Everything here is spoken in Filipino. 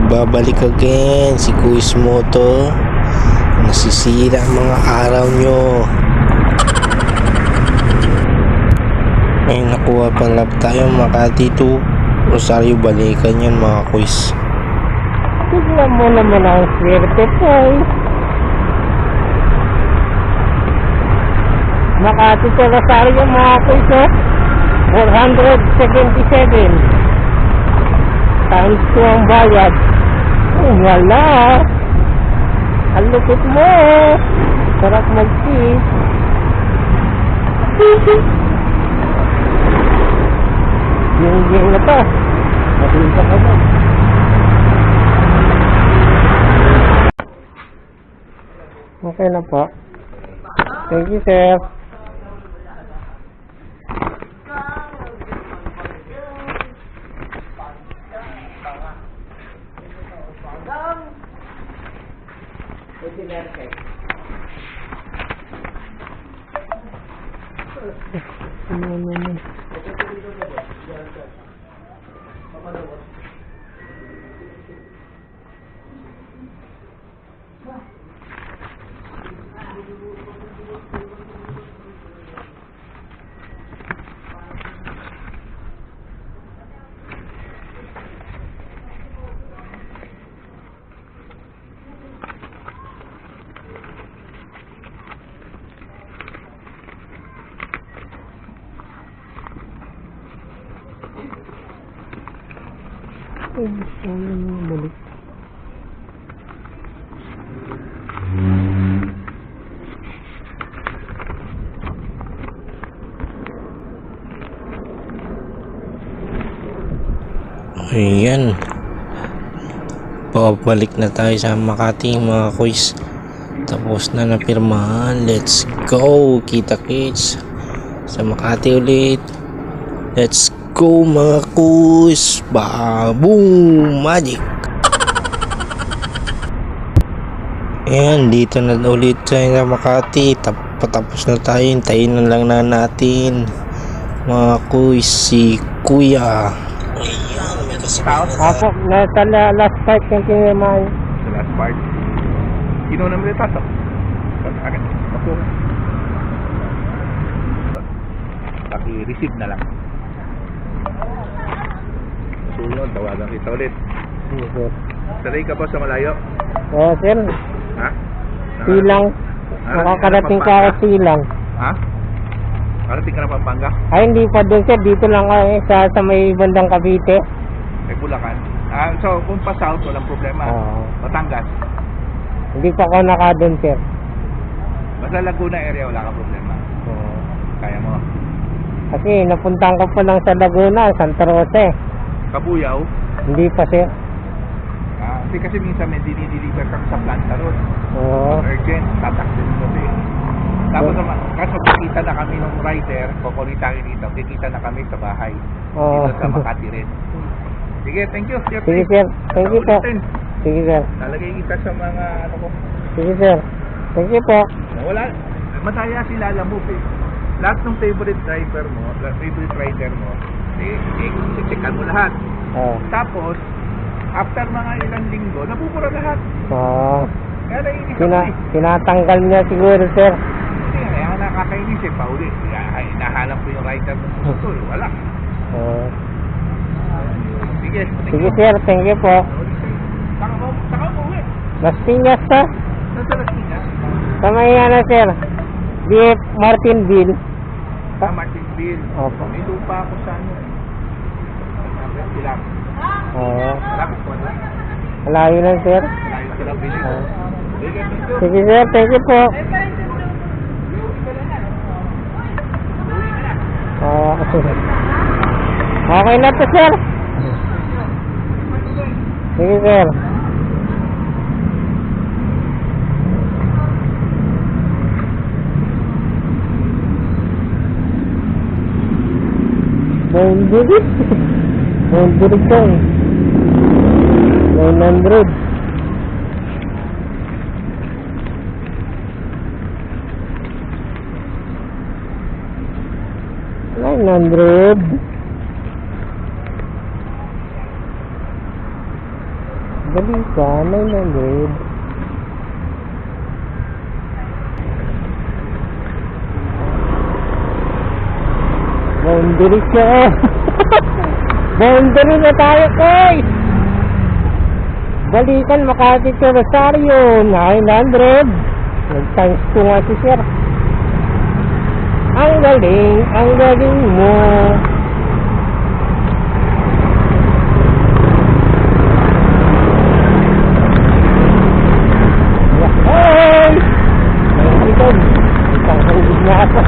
Nagbabalik again si Kuis Moto. Nasisira ang mga araw nyo. May nakuha pang lap tayo, Makati to Rosario. Balikan yan mga Kuis. Tignan mo naman ang swerte po. Makati to Rosario mga Kuis, 477 times 2 ang bayad. Wala. Ang lupit mo. Sarap mag-cheese. Yung na to. Matinta ka ba? Okay na po. Thank you, sir. Balik. Ayan, pabalik na tayo sa Makati mga Kuis. Tapos na napirmahan. Let's go, kita kits sa Makati ulit. Let's go mga Kuis. Boom, magic. Ayan, dito na ulit tayo sa Makati. Patapos na tayo. Hintayin na lang na natin mga Kuis si Kuya. Ako, nasa last part yung kinamay. Sa last part. Ginawa naman yung tato. Agad. Ako. Paki-receive na lang. Sunod, tawagan kita ulit. Sir. Sanay ka ba sa malayo? Oo, sir. Ha? Silang. Makakarating ka ako silang. Ha? Karating ka na Pampanga? Ay, hindi pa doon, sir. Dito lang sa may bandang Cavite. May Bulacan? So, kung pa south, walang problema. Oo. Batangas? Hindi pa ako naka doon, sir. Basta Laguna area, wala ka problema. Oo. Kaya mo. Kasi napuntahan ko pa lang sa Laguna, Santa Rosa. Kabuyaw? Hindi pa, sir. Kasi minsan may dinideliver kang sa planta ron. Oo. Urgent, tataksin mo din. Tapos naman, kaso kikita na kami ng rider, kukulitain dito, kikita na kami sa bahay. Oo. Dito sa Makati rin. Sige, thank you. Sige, sir. Thank you po. Sige, sir. Lalagay kita sa mga ano ko. Sige, sir. Thank you po. Wala, madaya sila Lalamove eh. Lahat ng favorite driver mo, favorite rider mo, checkan mo lahat. Oo. Tapos, after mga ilang linggo, nabubura lahat. Oo. Kaya naiinis ako eh. Tinatanggal niya siguro, sir. Hindi, kaya nakakainis eh, pauli. Hinahanap ko yung rider mo gusto eh, wala. Oo. Sige, thank Sige, you. sir. Thank you po. Saka mo uwi. Las Piñas, sir. Nasa Las Piñas? Sa may sir. DF Martinville. Sa Martinville. Opo. May lupa ako sa ano eh. Silang. Oo. Malapit ko ano? Malayo na, sir. Malayo silang bilis. Oo. Sige, thank you. Sige, sir. Thank you po. Oo. Okay na to, sir. Sige, sir. Boundary. Boundary ka. 900. Dali ka, 900. Boundary ka. Boundary na tayo, guys. Balikan Makati to Rosario, 900. Nag-times 2 nga si sir. Ang galing mo. Hey! May likod. Isang hangin na ako.